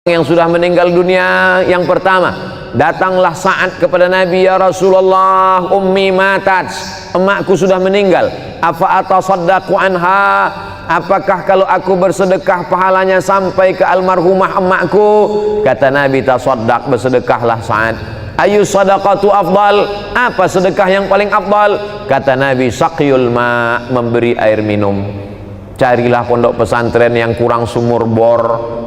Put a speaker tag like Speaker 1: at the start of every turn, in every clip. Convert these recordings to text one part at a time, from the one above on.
Speaker 1: yang sudah meninggal dunia. Yang pertama, datanglah Sa'ad kepada Nabi, ya Rasulullah, ummi matat, emakku sudah meninggal, afa atasaddaqu anha, apakah kalau aku bersedekah pahalanya sampai ke almarhumah emakku? Kata Nabi, tasaddaq, bersedekahlah Sa'ad. Ayu sadaqatu afdal, apa sedekah yang paling afdal? Kata Nabi, saqyul ma, memberi air minum. Carilah pondok pesantren yang kurang sumur bor,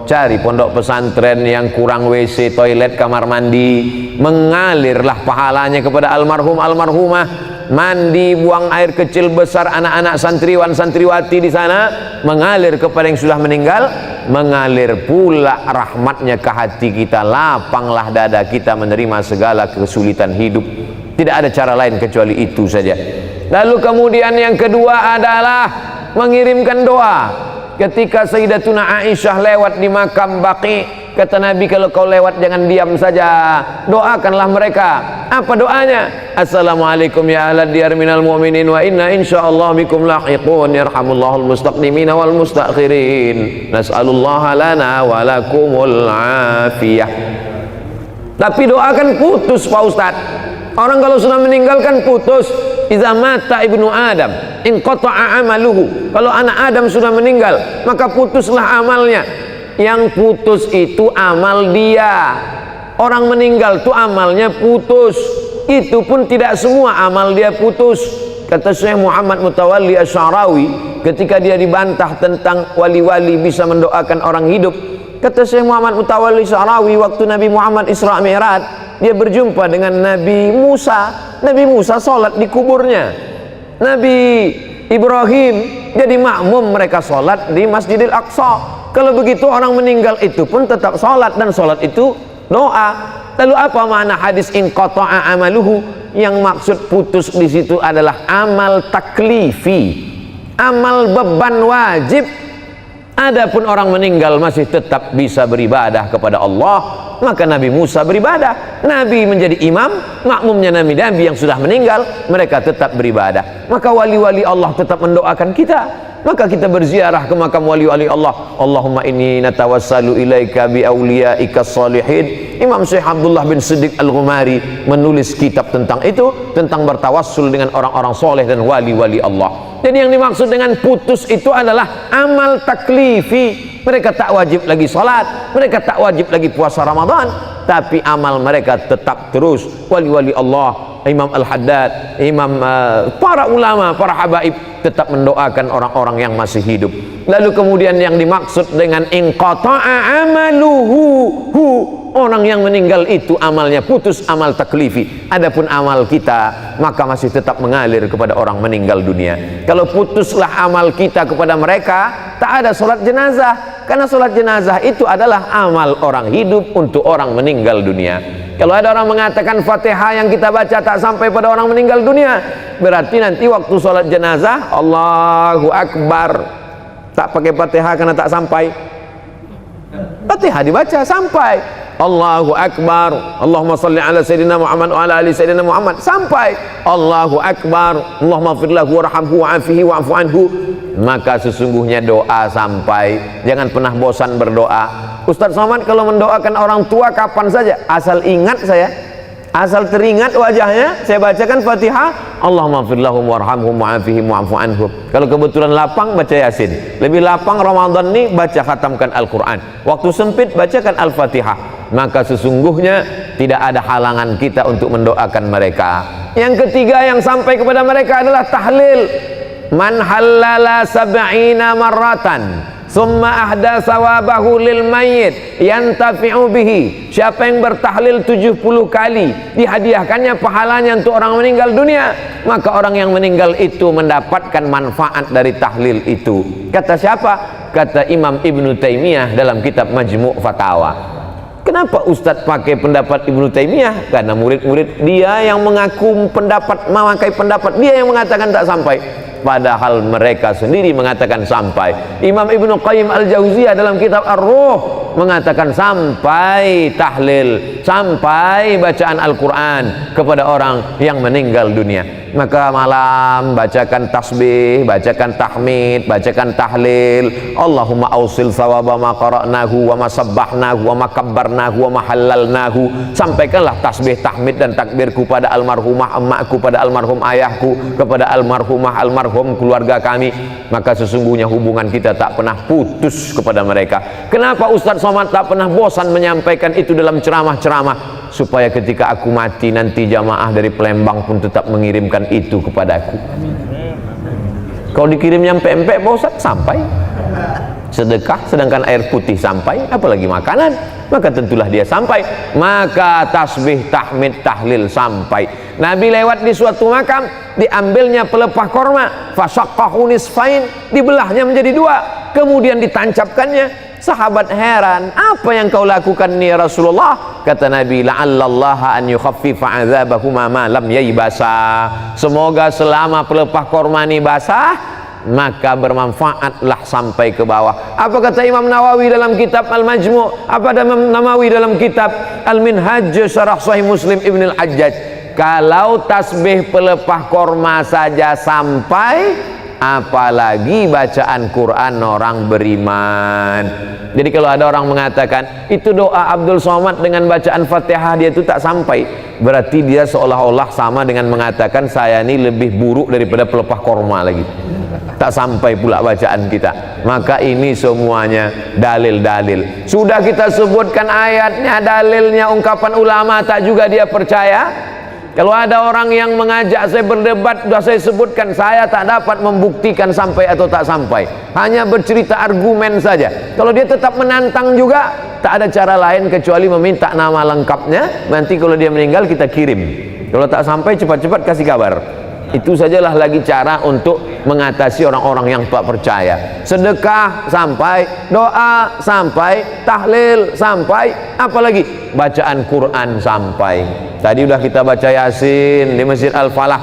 Speaker 1: cari pondok pesantren yang kurang WC, toilet, kamar mandi, mengalirlah pahalanya kepada almarhumah, mandi, buang air kecil besar anak-anak santriwan santriwati di sana, mengalir kepada yang sudah meninggal, mengalir pula rahmatnya ke hati kita, lapanglah dada kita menerima segala kesulitan hidup. Tidak ada cara lain kecuali itu saja. Lalu kemudian yang kedua adalah mengirimkan doa. Ketika Sayyidatuna Aisyah lewat di makam Baqi, kata Nabi, kalau kau lewat jangan diam saja, doakanlah mereka. Apa doanya? Assalamualaikum ya ahlad diyar minal mu'minin wa inna insyaallah bikum lahiqun, yarhamullahul mustaqdimina wal mustakhirin, nas'alullaha lana wa lakumul afiyah. Tapi doakan putus, Pak Ustadz. Orang kalau sudah meninggalkan putus. Iza mata ibnu Adam inqata'a amaluhu, kalau anak Adam sudah meninggal maka putuslah amalnya. Yang putus itu amal dia. Orang meninggal itu amalnya putus. Itu pun tidak semua amal dia putus. Kata Syekh Muhammad Mutawalli Asy'arawi ketika dia dibantah tentang wali-wali bisa mendoakan orang hidup, kata Syekh Muhammad Mutawalli Asy'arawi, waktu Nabi Muhammad Isra Mi'raj, dia berjumpa dengan Nabi Musa. Nabi Musa sholat di kuburnya. Nabi Ibrahim jadi makmum, mereka sholat di Masjidil Aqsa. Kalau begitu orang meninggal itu pun tetap sholat, dan sholat itu doa. Lalu apa makna hadis inqata'a amaluhu? Yang maksud putus di situ adalah amal taklifi, amal beban wajib. Adapun orang meninggal masih tetap bisa beribadah kepada Allah, maka Nabi Musa beribadah. Nabi menjadi imam, makmumnya Nabi yang sudah meninggal, mereka tetap beribadah. Maka wali-wali Allah tetap mendoakan kita. Maka kita berziarah ke makam wali-wali Allah. Allahumma inni natawassalu ilaika bi awliyaika salihin. Imam Syekh Abdullah bin Siddiq Al-Ghumari menulis kitab tentang itu, tentang bertawassul dengan orang-orang soleh dan wali-wali Allah. Jadi yang dimaksud dengan putus itu adalah amal taklifi. Mereka tak wajib lagi salat, mereka tak wajib lagi puasa Ramadan, tapi amal mereka tetap terus. Wali-wali Allah, Imam Al-Haddad, Imam para ulama, para habaib tetap mendoakan orang-orang yang masih hidup. Lalu kemudian yang dimaksud dengan inqata'a amaluhu, orang yang meninggal itu amalnya putus, amal taklifi. Adapun amal kita maka masih tetap mengalir kepada orang meninggal dunia. Kalau putuslah amal kita kepada mereka, tak ada sholat jenazah, karena sholat jenazah itu adalah amal orang hidup untuk orang meninggal dunia. Kalau ada orang mengatakan Fatihah yang kita baca tak sampai pada orang meninggal dunia, berarti nanti waktu sholat jenazah Allahu Akbar, tak pakai Fatihah karena tak sampai. Fatihah dibaca sampai Allahu Akbar, Allahumma salli ala Sayyidina Muhammad wa ala ali Sayyidina Muhammad, sampai Allahu Akbar, Allahumma fir lahu warhamhu wa'afihi wa'fu anhu, maka sesungguhnya doa sampai. Jangan pernah bosan berdoa. Ustaz Somad kalau mendoakan orang tua kapan saja, asal ingat saya, asal teringat wajahnya, saya bacakan Fatihah, Allahumma fir lahum warhamhum wa'afihi wa'fu anhum. Kalau kebetulan lapang, baca Yasin. Lebih lapang Ramadan ini, baca khatamkan Al-Quran. Waktu sempit, bacakan Al-Fatihah. Maka sesungguhnya tidak ada halangan kita untuk mendoakan mereka. Yang ketiga yang sampai kepada mereka adalah tahlil. Man halala sab'ina marratan summa ahda sawabahu lil mayyit yantafi'u bihi. Siapa yang bertahlil 70 kali, dihadiahkannya pahalanya untuk orang meninggal dunia, maka orang yang meninggal itu mendapatkan manfaat dari tahlil itu. Kata siapa? Kata Imam Ibnu Taimiyah dalam kitab Majmu' Fatawa. Kenapa Ustadz pakai pendapat Ibnu Taimiyah? Karena murid-murid dia yang mengaku pendapat, memakai pendapat dia yang mengatakan tak sampai, padahal mereka sendiri mengatakan sampai. Imam Ibnu Qayyim Al-Jauziyah dalam kitab Ar-Ruh mengatakan sampai tahlil, sampai bacaan Al-Quran kepada orang yang meninggal dunia. Maka malam bacakan tasbih, bacakan tahmid, bacakan tahlil. Allahumma ausil thawaba ma qara'nahu wa ma sabbahnahu wa ma kabbarnahu wa ma halalnahu. Sampaikanlah tasbih, tahmid dan takbirku pada almarhumah emakku, pada almarhum ayahku, kepada almarhumah almarhum keluarga kami. Maka sesungguhnya hubungan kita tak pernah putus kepada mereka. Kenapa Ustaz Somad tak pernah bosan menyampaikan itu dalam ceramah-ceramah? Supaya ketika aku mati nanti jamaah dari Palembang pun tetap mengirimkan itu kepadaku. Kalau dikirim nyampe empek Pak Ustaz, sampai. Sedekah sedangkan air putih sampai, apalagi makanan, maka tentulah dia sampai. Maka tasbih, tahmid, tahlil sampai. Nabi lewat di suatu makam, diambilnya pelepah korma, fasyaqahu nisfain, dibelahnya menjadi dua, kemudian ditancapkannya. Sahabat heran, apa yang kau lakukan ni ya Rasulullah? Kata Nabi, la'allallaha an yukhaffifa 'adzabahuma ma lam yaybasa. Semoga selama pelepah korma ini basah, maka bermanfaatlah sampai ke bawah. Apa kata Imam Nawawi dalam kitab Al-Majmu'? Apa Imam Nawawi dalam kitab Al-Minhaj Syarah Sahih Muslim Ibn Al-Hajjaj? Kalau tasbih pelepah korma saja sampai, apalagi bacaan Quran orang beriman. Jadi kalau ada orang mengatakan itu doa Abdul Somad dengan bacaan Fatihah dia itu tak sampai, berarti dia seolah-olah sama dengan mengatakan saya ini lebih buruk daripada pelepah korma lagi, tak sampai pula bacaan kita. Maka ini semuanya dalil-dalil. Sudah kita sebutkan ayatnya, dalilnya, ungkapan ulama, tak juga dia percaya. Kalau ada orang yang mengajak saya berdebat, sudah saya sebutkan, saya tak dapat membuktikan sampai atau tak sampai, hanya bercerita argumen saja. Kalau dia tetap menantang juga, tak ada cara lain kecuali meminta nama lengkapnya. Nanti kalau dia meninggal kita kirim. Kalau tak sampai, cepat-cepat kasih kabar. Itu sajalah lagi cara untuk mengatasi orang-orang yang tak percaya. Sedekah sampai, doa sampai, tahlil sampai, apalagi bacaan Quran sampai. Tadi udah kita baca Yasin di Masjid Al-Falah,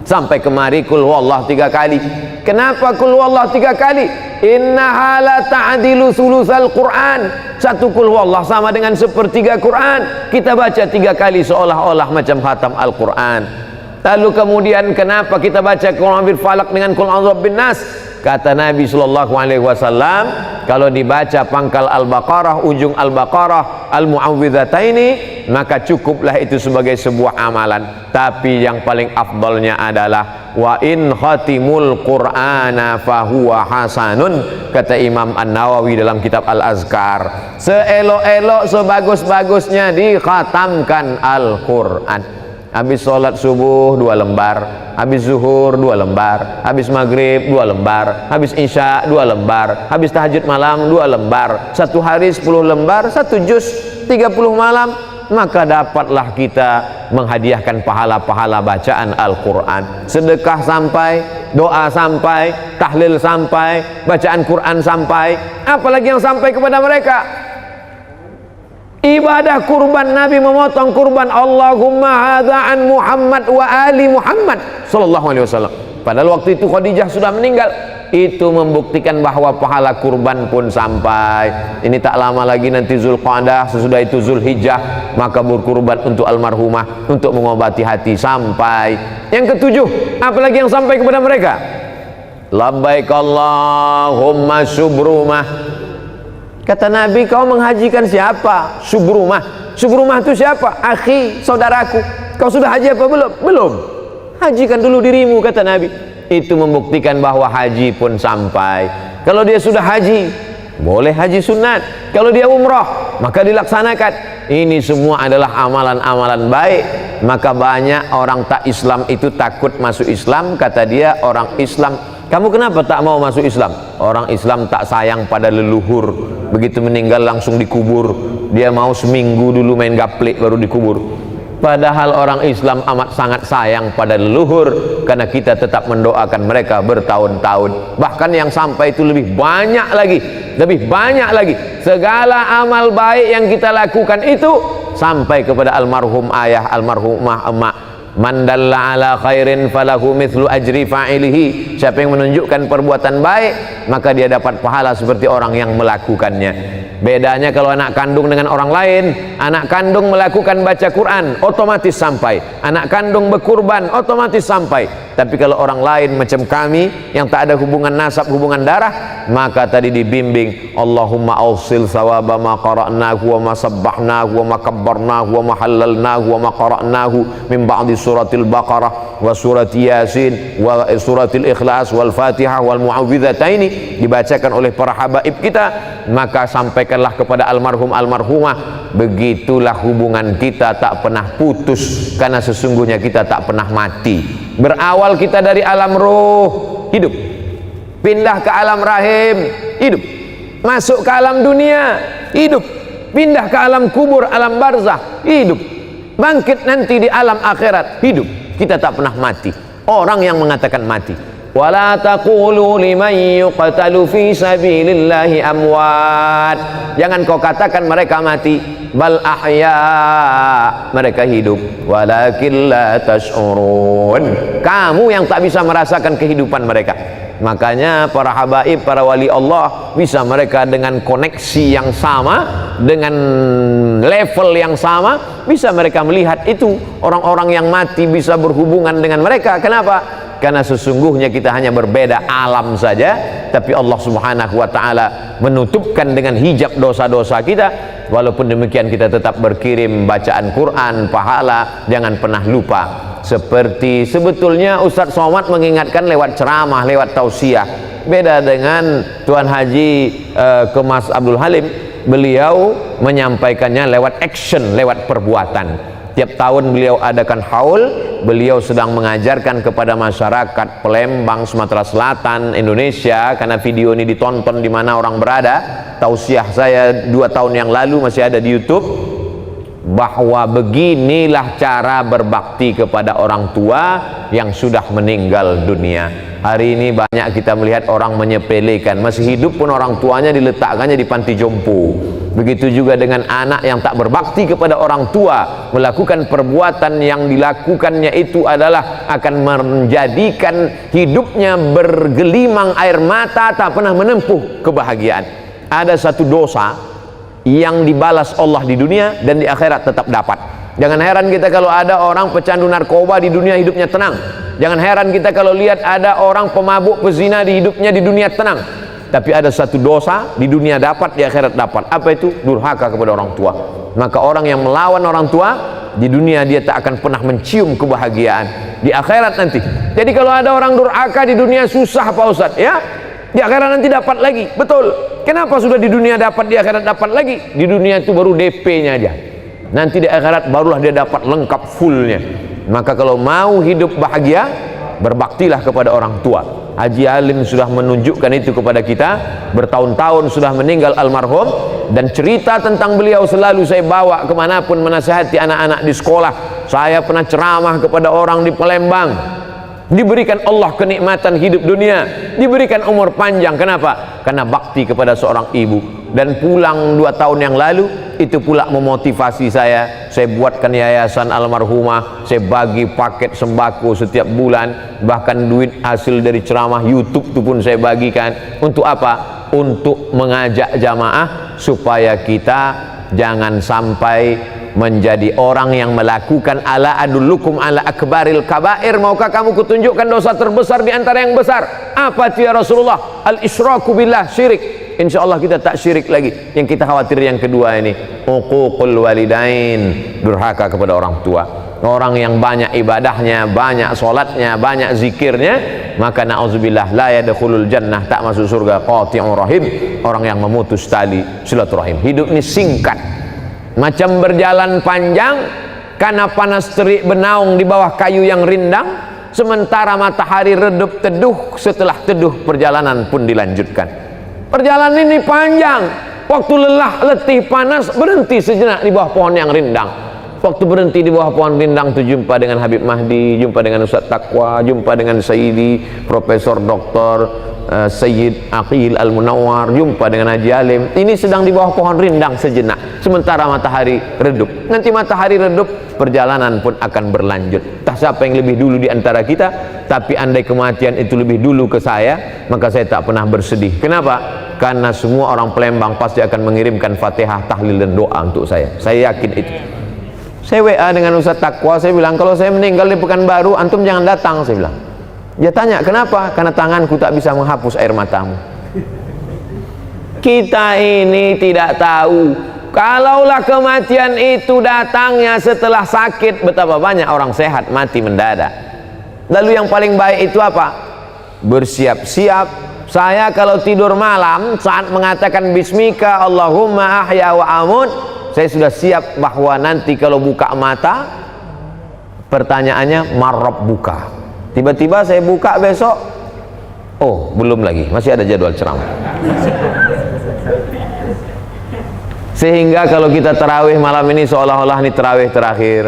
Speaker 1: sampai kemari kul huwallah 3 kali. Kenapa kul huwallah 3 kali? Innaha la ta'dilu sulusal Quran. Satu kul huwallah sama dengan sepertiga Quran. Kita baca 3 kali seolah-olah macam khatam Al-Quran. Lalu kemudian kenapa kita baca Qul bil falaq dengan Qul a'udzu bin nas? Kata Nabi sallallahu alaihi wasallam, kalau dibaca pangkal Al-Baqarah, ujung Al-Baqarah, Al-Mu'awwidhataini, maka cukuplah itu sebagai sebuah amalan. Tapi yang paling afdalnya adalah wa in khatimul Qur'ana fahuwa hasanun, kata Imam An-Nawawi dalam kitab Al-Azkar. Seelok-elok, sebagus-bagusnya dikhatamkan Al-Quran. Habis sholat subuh 2 lembar, habis zuhur 2 lembar, habis maghrib 2 lembar, habis isya 2 lembar, habis tahajud malam 2 lembar, 1 hari 10 lembar, 1 juz 30 malam, maka dapatlah kita menghadiahkan pahala-pahala bacaan Al-Quran. Sedekah sampai, doa sampai, tahlil sampai, bacaan Quran sampai, apalagi yang sampai kepada mereka? Ibadah kurban, Nabi memotong kurban, Allahumma hadza an Muhammad wa ali Muhammad sallallahu alaihi wasallam. Padahal waktu itu Khadijah sudah meninggal. Itu membuktikan bahwa pahala kurban pun sampai. Ini tak lama lagi nanti Zulqa'dah, sesudah itu Zulhijjah, maka berkurban untuk almarhumah, untuk mengobati hati sampai. Yang ketujuh, apalagi yang sampai kepada mereka? Labbaik Allahumma syubrumah. Kata Nabi, kau menghajikan siapa? Subrumah. Subrumah itu siapa? Akhi, saudaraku. Kau sudah haji apa belum? Belum. Hajikan dulu dirimu, kata Nabi. Itu membuktikan bahwa haji pun sampai. Kalau dia sudah haji, boleh haji sunat. Kalau dia umrah, maka dilaksanakan. Ini semua adalah amalan-amalan baik. Maka banyak orang tak Islam itu takut masuk Islam. Kata dia, orang Islam, kamu kenapa tak mau masuk Islam? Orang Islam tak sayang pada leluhur. Begitu meninggal langsung dikubur. Dia mau seminggu dulu main gaplek baru dikubur. Padahal orang Islam amat sangat sayang pada leluhur, karena kita tetap mendoakan mereka bertahun-tahun. Bahkan yang sampai itu lebih banyak lagi, lebih banyak lagi. Segala amal baik yang kita lakukan itu sampai kepada almarhum ayah, almarhumah emak. Man dalla ala khairin falahu mithlu ajri fa'ilihi. Siapa yang menunjukkan perbuatan baik, maka dia dapat pahala seperti orang yang melakukannya. Bedanya kalau anak kandung dengan orang lain, anak kandung melakukan baca Quran otomatis sampai, anak kandung berkurban otomatis sampai. Tapi kalau orang lain macam kami yang tak ada hubungan nasab, hubungan darah, maka tadi dibimbing Allahumma awsil sawaba ma qara'nahu wa ma sabbahnahu wa ma kabbarnahu wa ma halalnahu wa ma qara'nahu min ba'di suratil Baqarah wa surati Yasin wa suratil Ikhlas wal Fatihah wal Mu'awwidhataini, dibacakan oleh para habaib kita, maka sampaikanlah kepada almarhum almarhumah. Begitulah hubungan kita tak pernah putus, karena sesungguhnya kita tak pernah mati. Berawal kita dari alam roh, hidup, pindah ke alam rahim, hidup, masuk ke alam dunia, hidup, pindah ke alam kubur, alam barzah, hidup, bangkit nanti di alam akhirat, hidup. Kita tak pernah mati. Orang yang mengatakan mati, wala taqulu liman yuqtalu fi sabilillahi amwat, jangan kau katakan mereka mati, bal ahya, mereka hidup, walakin la tash'urun, kamu yang tak bisa merasakan kehidupan mereka. Makanya para habaib, para wali Allah, bisa mereka dengan koneksi yang sama, dengan level yang sama, bisa mereka melihat itu. Orang-orang yang mati bisa berhubungan dengan mereka. Kenapa? Karena sesungguhnya kita hanya berbeda alam saja, tapi Allah subhanahu wa ta'ala menutupkan dengan hijab dosa-dosa kita. Walaupun demikian kita tetap berkirim bacaan Quran, pahala, jangan pernah lupa. Seperti sebetulnya Ustadz Somad mengingatkan lewat ceramah, lewat tausiah. Beda dengan Tuan Haji Kemas Abdul Halim, beliau menyampaikannya lewat action, lewat perbuatan. Tiap tahun beliau adakan haul, beliau sedang mengajarkan kepada masyarakat Palembang, Sumatera Selatan, Indonesia, karena video ini ditonton di mana orang berada. Tausiah saya 2 tahun yang lalu masih ada di YouTube, bahwa beginilah cara berbakti kepada orang tua yang sudah meninggal dunia. Hari ini banyak kita melihat orang menyepelekan, masih hidup pun orang tuanya diletakkannya di panti jompo. Begitu juga dengan anak yang tak berbakti kepada orang tua, melakukan perbuatan yang dilakukannya itu adalah akan menjadikan hidupnya bergelimang air mata, tak pernah menempuh kebahagiaan. Ada satu dosa yang dibalas Allah di dunia dan di akhirat tetap dapat. Jangan heran kita kalau ada orang pecandu narkoba di dunia hidupnya tenang. Jangan heran kita kalau lihat ada orang pemabuk, pezina di hidupnya di dunia tenang. Tapi ada satu dosa di dunia dapat, di akhirat dapat. Apa itu? Durhaka kepada orang tua. Maka orang yang melawan orang tua di dunia dia tak akan pernah mencium kebahagiaan di akhirat nanti. Jadi kalau ada orang durhaka di dunia susah Pak Ustadz, ya, di akhirat nanti dapat lagi. Betul. Kenapa sudah di dunia dapat, di akhirat dapat lagi? Di dunia itu baru DP-nya aja. Nanti di akhirat barulah dia dapat lengkap fullnya. Maka kalau mau hidup bahagia, berbaktilah kepada orang tua. Haji Alim sudah menunjukkan itu kepada kita. Bertahun-tahun sudah meninggal almarhum, dan cerita tentang beliau selalu saya bawa kemanapun menasihati anak-anak di sekolah. Saya pernah ceramah kepada orang di Palembang. Diberikan Allah kenikmatan hidup dunia, diberikan umur panjang. Kenapa? Karena bakti kepada seorang ibu. Dan pulang 2 tahun yang lalu, itu pula memotivasi saya. Saya buatkan yayasan almarhumah, saya bagi paket sembako setiap bulan, bahkan duit hasil dari ceramah YouTube itu pun saya bagikan. Untuk apa? Untuk mengajak jamaah supaya kita jangan sampai menjadi orang yang melakukan ala adullukum ala akbaril kabair. Maukah kamu kutunjukkan dosa terbesar di antara yang besar? Apa itu ya Rasulullah? Al-isyraku billah, syirik. Insya Allah kita tak syirik lagi. Yang kita khawatir yang kedua ini, uququl walidain, durhaka kepada orang tua. Orang yang banyak ibadahnya, banyak solatnya, banyak zikirnya, maka na'udzubillah la yadkhulul jannah, tak masuk surga. Qati'ur rahim, orang yang memutus tali silaturahim. Hidup ini singkat, macam berjalan panjang, karena panas terik bernaung di bawah kayu yang rindang, sementara matahari redup teduh. Setelah teduh, perjalanan pun dilanjutkan. Perjalanan ini panjang. Waktu lelah, letih, panas, berhenti sejenak di bawah pohon yang rindang. Waktu berhenti di bawah pohon rindang itu jumpa dengan Habib Mahdi, jumpa dengan Ustaz Taqwa, jumpa dengan Sayyidi Profesor Dr. Sayyid Aqil Al-Munawwar, jumpa dengan Haji Alim. Ini sedang di bawah pohon rindang sejenak sementara matahari redup. Nanti matahari redup, perjalanan pun akan berlanjut. Tak siapa yang lebih dulu di antara kita, tapi andai kematian itu lebih dulu ke saya, maka saya tak pernah bersedih. Kenapa? Karena semua orang Palembang pasti akan mengirimkan Fatihah, tahlil dan doa untuk saya. Saya yakin itu. Saya WA dengan Ustaz Taqwa, saya bilang kalau saya meninggal di Pekanbaru, antum jangan datang, saya bilang. Dia tanya, kenapa? Karena tanganku tak bisa menghapus air matamu. Kita ini tidak tahu, kalaulah kematian itu datangnya setelah sakit, betapa banyak orang sehat mati mendadak. Lalu yang paling baik itu apa? Bersiap-siap. Saya kalau tidur malam saat mengatakan bismika Allahumma ahya wa amut, saya sudah siap bahwa nanti kalau buka mata, pertanyaannya marrab buka. Tiba-tiba saya buka besok, oh belum lagi, masih ada jadwal ceramah. Sehingga kalau kita tarawih malam ini seolah-olah ini tarawih terakhir.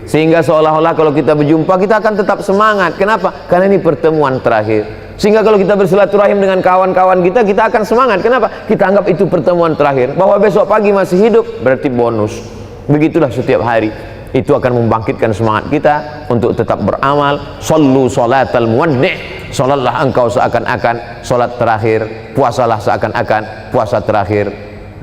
Speaker 1: Sehingga seolah-olah kalau kita berjumpa kita akan tetap semangat. Kenapa? Karena ini pertemuan terakhir. Sehingga kalau kita bersilaturahim dengan kawan-kawan kita, kita akan semangat. Kenapa? Kita anggap itu pertemuan terakhir. Bahwa besok pagi masih hidup berarti bonus. Begitulah setiap hari. Itu akan membangkitkan semangat kita untuk tetap beramal. Sallu salatal muwaddi', salatlah engkau seakan-akan salat terakhir, puasalah seakan-akan puasa terakhir,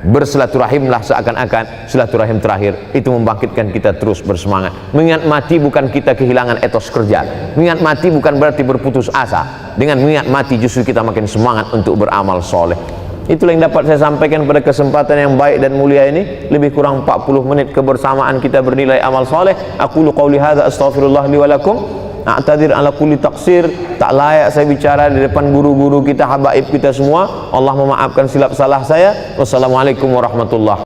Speaker 1: bersilaturahimlah seakan-akan silaturahim terakhir. Itu membangkitkan kita terus bersemangat. Mengingat mati bukan kita kehilangan etos kerja. Mengingat mati bukan berarti berputus asa. Dengan mengingat mati justru kita makin semangat untuk beramal soleh. Itulah yang dapat saya sampaikan pada kesempatan yang baik dan mulia ini. Lebih kurang 40 menit kebersamaan kita bernilai amal soleh. Aqulu qawli hadza astaghfirullah li wa lakum. A'tadir ala kulli taqsir. Tak layak saya bicara di depan guru-guru kita, habaib kita semua. Allah memaafkan silap salah saya. Wassalamualaikum warahmatullahi